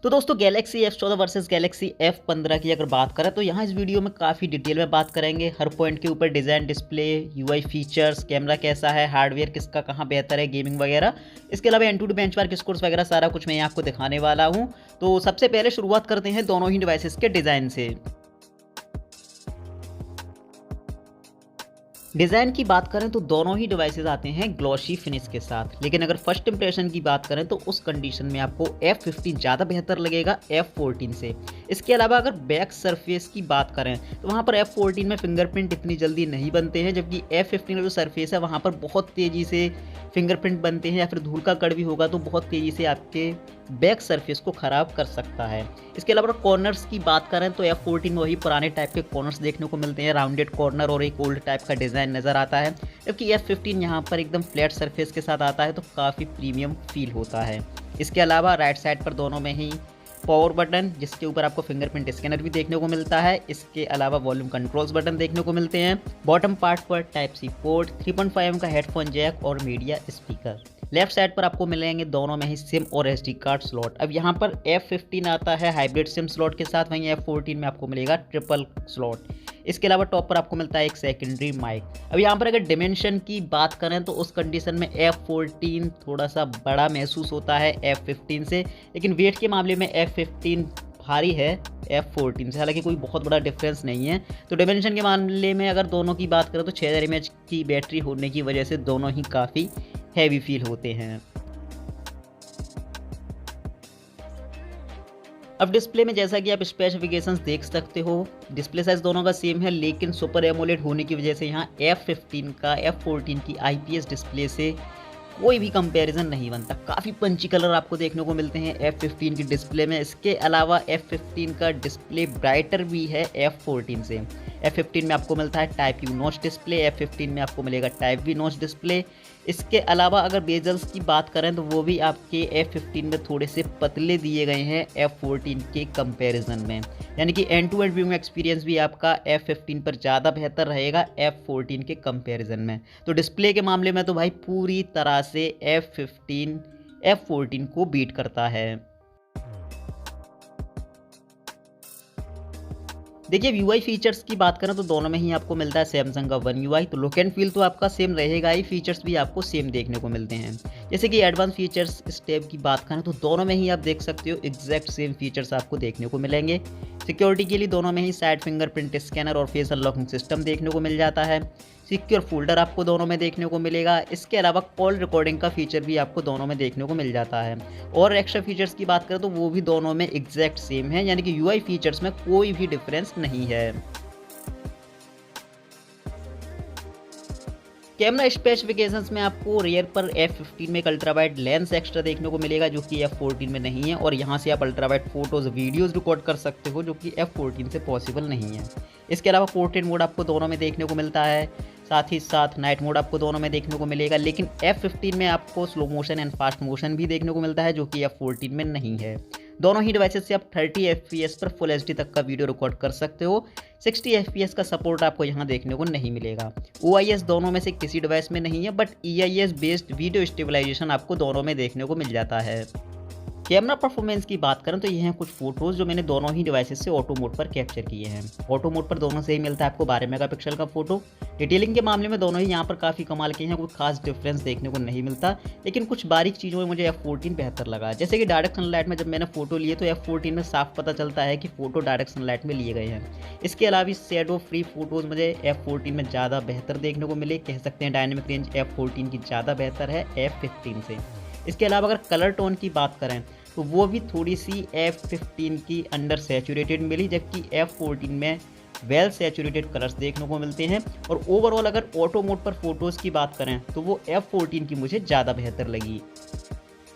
तो दोस्तों Galaxy F14 versus Galaxy F15 की अगर बात करें तो यहाँ इस वीडियो में काफ़ी डिटेल में बात करेंगे हर पॉइंट के ऊपर। Design, display, UI features, camera कैसा है, हार्डवेयर किसका कहाँ बेहतर है, गेमिंग वगैरह। इसके अलावा एंटूडू बेंचमार्क स्कोर्स वगैरह सारा कुछ मैं आपको दिखाने वाला हूँ। तो सबसे पहले शुरुआत करते हैं दोनों ही डिवाइसेस के डिज़ाइन से। डिज़ाइन की बात करें तो दोनों ही डिवाइसेस आते हैं ग्लॉसी फिनिश के साथ, लेकिन अगर फर्स्ट इंप्रेशन की बात करें तो उस कंडीशन में आपको F15 ज़्यादा बेहतर लगेगा F14 से। इसके अलावा अगर बैक सरफेस की बात करें तो वहाँ पर F14 में फिंगरप्रिंट इतनी जल्दी नहीं बनते हैं, जबकि F15 का जो सरफेस है वहाँ पर बहुत तेज़ी से फिंगरप्रिंट बनते हैं, या फिर धूल का कण भी होगा तो बहुत तेज़ी से आपके बैक सरफेस को ख़राब कर सकता है। इसके अलावा कॉर्नर्स की बात करें तो F14 में वही पुराने टाइप के कॉर्नर्स देखने को मिलते हैं, राउंडेड कॉर्नर और एक ओल्ड टाइप का डिज़ाइन नज़र आता है, जबकि F15 यहाँ पर एकदम फ्लैट सरफेस के साथ आता है तो काफ़ी प्रीमियम फील होता है। इसके अलावा राइट साइड पर दोनों में ही पावर बटन, जिसके ऊपर आपको फिंगरप्रिंट स्कैनर भी देखने को मिलता है। इसके अलावा वॉल्यूम कंट्रोल्स बटन देखने को मिलते हैं। बॉटम पार्ट पर टाइप सी पोर्ट, 3.5 का हेडफोन जैक और मीडिया स्पीकर। लेफ्ट साइड पर आपको मिलेंगे दोनों में ही सिम और एसडी कार्ड स्लॉट। अब यहाँ पर F15 आता है हाइब्रिड सिम स्लॉट के साथ, वहीं F14 में आपको मिलेगा ट्रिपल स्लॉट। इसके अलावा टॉप पर आपको मिलता है एक सेकेंडरी माइक। अब यहाँ पर अगर डिमेंशन की बात करें तो उस कंडीशन में F14 थोड़ा सा बड़ा महसूस होता है F15 से, लेकिन वेट के मामले में F15 भारी है F14 से, हालांकि कोई बहुत बड़ा डिफरेंस नहीं है। तो डिमेंशन के मामले में अगर दोनों की बात करें तो 6000 mAh की बैटरी होने की वजह से दोनों ही काफ़ी हैवी फील होते हैं। अब डिस्प्ले में जैसा कि आप स्पेसिफिकेशंस देख सकते हो, डिस्प्ले साइज दोनों का सेम है, लेकिन सुपर एमोलेड होने की वजह से यहाँ F15 का F14 की IPS डिस्प्ले से कोई भी कंपैरिजन नहीं बनता। काफ़ी पंची कलर आपको देखने को मिलते हैं F15 की डिस्प्ले में। इसके अलावा F15 का डिस्प्ले ब्राइटर भी है F14 से। F15 में आपको मिलता है type you notch display, F15 में आपको मिलेगा टाइप वी नॉच डिस्प्ले। इसके अलावा अगर बेजल्स की बात करें तो वो भी आपके F15 में थोड़े से पतले दिए गए हैं F14 के कंपैरिजन में, यानी कि end to end viewing experience भी आपका F15 पर ज़्यादा बेहतर रहेगा F14 के कंपैरिजन में। तो डिस्प्ले के मामले में तो भाई पूरी तरह से F15 F14 को बीट करता है। देखिए यूआई फीचर्स की बात करें तो दोनों में ही आपको मिलता है सैमसंग का वन यूआई, तो लुक एंड फील तो आपका सेम रहेगा ही, फीचर्स भी आपको सेम देखने को मिलते हैं। जैसे कि एडवांस फीचर्स इस टैब की बात करें तो दोनों में ही आप देख सकते हो एग्जैक्ट सेम फीचर्स आपको देखने को मिलेंगे। सिक्योरिटी के लिए दोनों में ही साइड फिंगरप्रिंट स्कैनर और फेस अनलॉकिंग सिस्टम देखने को मिल जाता है। सिक्योर फोल्डर आपको दोनों में देखने को मिलेगा। इसके अलावा कॉल रिकॉर्डिंग का फीचर भी आपको दोनों में देखने को मिल जाता है। और एक्स्ट्रा फीचर्स की बात करें तो वो भी दोनों में एग्जैक्ट सेम है, यानी कि यूआई फीचर्स में कोई भी डिफरेंस नहीं है। कैमरा स्पेसिफिकेशंस में आपको रियर पर F15 में एक अल्ट्रा वाइड लेंस एक्स्ट्रा देखने को मिलेगा, जो कि F14 में नहीं है, और यहाँ से आप ultra wide photos videos record कर सकते हो, जो कि F14 से पॉसिबल नहीं है। इसके अलावा पोर्ट्रेट मोड आपको दोनों में देखने को मिलता है, साथ ही साथ नाइट मोड आपको दोनों में देखने को मिलेगा, लेकिन F15 में आपको slow motion and fast motion भी देखने को मिलता है, जो कि F14 में नहीं है। दोनों ही डिवाइसेस से आप 30 FPS पर फुल HD तक का वीडियो रिकॉर्ड कर सकते हो। 60 FPS का सपोर्ट आपको यहाँ देखने को नहीं मिलेगा। OIS दोनों में से किसी डिवाइस में नहीं है, but EIS based video stabilization आपको दोनों में देखने को मिल जाता है। कैमरा परफॉर्मेंस की बात करें तो ये हैं कुछ फोटोज़ जो मैंने दोनों ही डिवाइसेस से ऑटो मोड पर कैप्चर किए हैं। ऑटो मोड पर दोनों से ही मिलता है आपको 12 मेगापिक्सल का फोटो। डिटेलिंग के मामले में दोनों ही यहाँ पर काफ़ी कमाल के हैं, कोई खास डिफरेंस देखने को नहीं मिलता, लेकिन कुछ बारीक चीज़ों में मुझे F14 बेहतर लगा। जैसे कि डायरेक्ट सनलाइट में जब मैंने फोटो लिए तो F14 में साफ पता चलता है कि फ़ोटो डायरेक्ट सनलाइट में लिए गए हैं। इसके अलावा शेडो फ्री फोटोज़ मुझे F14 में ज़्यादा बेहतर देखने को मिले। कह सकते हैं डायनेमिक रेंज F14 की ज़्यादा बेहतर है F15 से। इसके अलावा अगर कलर टोन की बात करें तो वो भी थोड़ी सी F15 की अंडर सैचुरेटेड मिली, जबकि F14 में वेल सैचुरेटेड कलर्स देखने को मिलते हैं। और ओवरऑल अगर ऑटो मोड पर फोटोज़ की बात करें तो वो F14 की मुझे ज़्यादा बेहतर लगी।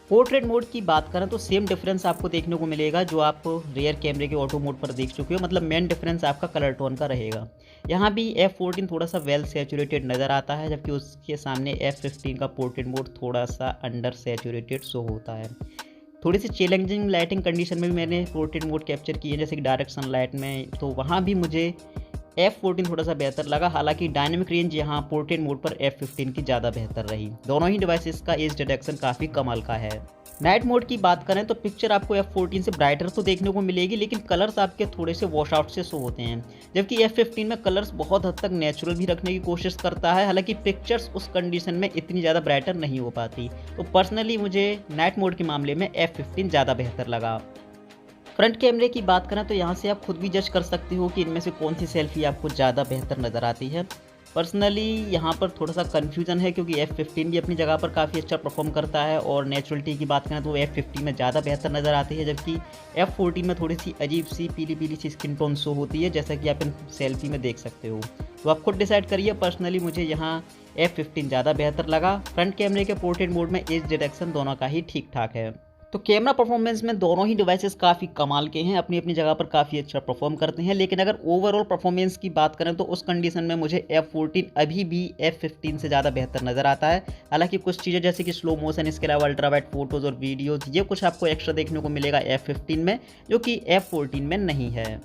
पोर्ट्रेट मोड की बात करें तो सेम डिफरेंस आपको देखने को मिलेगा जो आप रियर कैमरे के ऑटो मोड पर देख चुके हो, मतलब मेन डिफरेंस आपका कलर टोन का रहेगा। यहाँ भी F14 थोड़ा सा वेल सैचुरेटेड नज़र आता है, जबकि उसके सामने F15 का पोर्ट्रेट मोड थोड़ा सा अंडर सैचुरेटेड शो होता है। थोड़ी सी चैलेंजिंग लाइटिंग कंडीशन में भी मैंने पोर्ट्रेट मोड कैप्चर किए, जैसे कि डायरेक्ट सनलाइट में, तो वहाँ भी मुझे F14 थोड़ा सा बेहतर लगा। हालांकि डायनेमिक रेंज यहाँ पोर्ट्रेट मोड पर F15 की ज़्यादा बेहतर रही। दोनों ही डिवाइसेस का एज डिटेक्शन काफ़ी कमाल का है। नाइट मोड की बात करें तो पिक्चर आपको F14 से ब्राइटर तो देखने को मिलेगी, लेकिन कलर्स आपके थोड़े से वॉश आउट से शो होते हैं, जबकि F15 में कलर्स बहुत हद तक नेचुरल भी रखने की कोशिश करता है। हालांकि पिक्चर्स उस कंडीशन में इतनी ज़्यादा ब्राइटर नहीं हो पाती, तो पर्सनली मुझे नाइट मोड के मामले में F15 ज़्यादा बेहतर लगा। फ्रंट कैमरे की बात करें तो यहाँ से आप खुद भी जज कर सकते हो कि इनमें से कौन सी सेल्फी आपको ज़्यादा बेहतर नज़र आती है। पर्सनली यहाँ पर थोड़ा सा कन्फ्यूज़न है, क्योंकि F15 भी अपनी जगह पर काफ़ी अच्छा परफॉर्म करता है और नेचुरलिटी की बात करें तो F15 में ज़्यादा बेहतर नज़र आती है, जबकि F14 में थोड़ी सी अजीब सी पीली पीली सी स्किन टोन शो होती है, जैसा कि आप इन सेल्फी में देख सकते हो। तो आप खुद डिसाइड करिए। पर्सनली मुझे यहाँ F15 ज़्यादा बेहतर लगा। फ्रंट कैमरे के पोर्ट्रेट मोड में एज डिटेक्शन दोनों का ही ठीक ठाक है। तो कैमरा परफॉर्मेंस में दोनों ही डिवाइसेस काफ़ी कमाल के हैं, अपनी अपनी जगह पर काफ़ी अच्छा परफॉर्म करते हैं। लेकिन अगर ओवरऑल परफॉर्मेंस की बात करें तो उस कंडीशन में मुझे F14 अभी भी F15 से ज़्यादा बेहतर नज़र आता है। हालांकि कुछ चीज़ें जैसे कि स्लो मोशन, इसके अलावा अल्ट्रा वाइड फोटोज़ और वीडियोज़, ये कुछ आपको एक्स्ट्रा देखने को मिलेगा F15 में, जो कि F14 में नहीं है।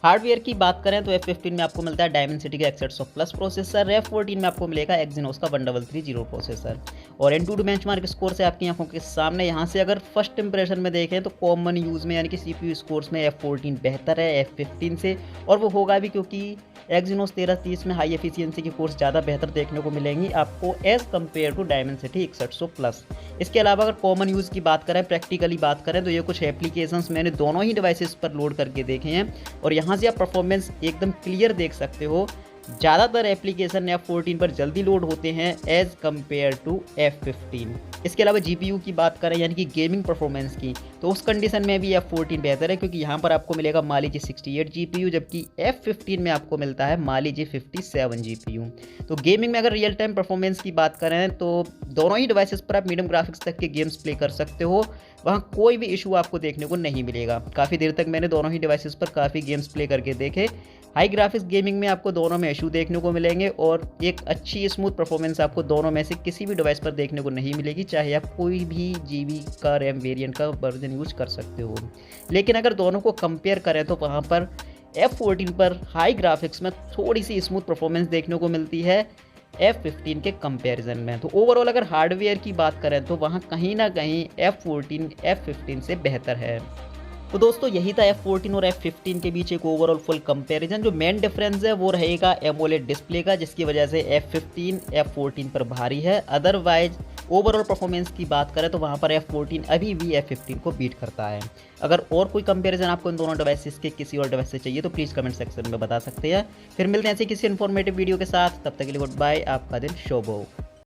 हार्डवेयर की बात करें तो F15 में आपको मिलता है डायमेंसिटी का X800+ प्रोसेसर, F14 में आपको मिलेगा Exynos का 1330 प्रोसेसर। और Antutu बेंचमार्क स्कोर से आपकी आंखों के सामने यहाँ से अगर फर्स्ट इंप्रेशन में देखें तो कॉमन यूज़ में यानी कि CPU स्कोर्स में F14 बेहतर है F15 से, और वो होगा भी क्योंकि Exynos 1330 में हाई एफिशिएंसी की कोर्स ज़्यादा बेहतर देखने को मिलेंगी आपको as compare to Dimensity X800+। इसके अलावा अगर कॉमन यूज़ की बात करें, प्रैक्टिकली बात करें, तो ये कुछ एप्लीकेशंस मैंने दोनों ही डिवाइसेस पर लोड करके देखे हैं और यहाँ से आप परफॉर्मेंस एकदम क्लियर देख सकते हो। ज़्यादातर एप्लीकेशन F14 पर जल्दी लोड होते हैं एज़ कम्पेयर टू F15। इसके अलावा GPU की बात करें यानी कि गेमिंग परफॉर्मेंस की, तो उस कंडीशन में भी F14 बेहतर है, क्योंकि यहाँ पर आपको मिलेगा Mali G68 GPU, जबकि F15 में आपको मिलता है Mali G57 GPU। तो गेमिंग में अगर रियल टाइम परफॉर्मेंस की बात करें तो दोनों ही डिवाइसेस पर आप मीडियम ग्राफिक्स तक के गेम्स प्ले कर सकते हो, वहाँ कोई भी इशू आपको देखने को नहीं मिलेगा। काफ़ी देर तक मैंने दोनों ही डिवाइसेस पर काफ़ी गेम्स प्ले करके देखे। हाई ग्राफिक्स गेमिंग में आपको दोनों में इशू देखने को मिलेंगे और एक अच्छी स्मूथ परफॉर्मेंस आपको दोनों में से किसी भी डिवाइस पर देखने को नहीं मिलेगी, चाहे आप कोई भी GB का रैम वेरिएंट का वर्जन यूज कर सकते हो। लेकिन अगर दोनों को कंपेयर करें तो वहाँ पर F14 पर हाई ग्राफिक्स में थोड़ी सी स्मूथ परफॉर्मेंस देखने को मिलती है F15 के कंपैरिजन में। तो ओवरऑल अगर हार्डवेयर की बात करें तो वहाँ कहीं ना कहीं F14 F15 से बेहतर है। तो दोस्तों यही था F14 और F15 के बीच एक ओवरऑल फुल कंपैरिजन। जो मेन डिफरेंस है वो रहेगा एमोलेड डिस्प्ले का, जिसकी वजह से F15 F14 पर भारी है। अदरवाइज ओवरऑल परफॉर्मेंस की बात करें तो वहाँ पर F14 अभी भी F15 को बीट करता है। अगर और कोई कंपैरिजन आपको इन दोनों डिवाइसेस के किसी और डिवाइस से चाहिए तो प्लीज़ कमेंट सेक्शन में बता सकते हैं। फिर मिलते हैं ऐसे किसी इन्फॉर्मेटिव वीडियो के साथ, तब तक के लिए गुड बाय, आपका दिन शुभ हो।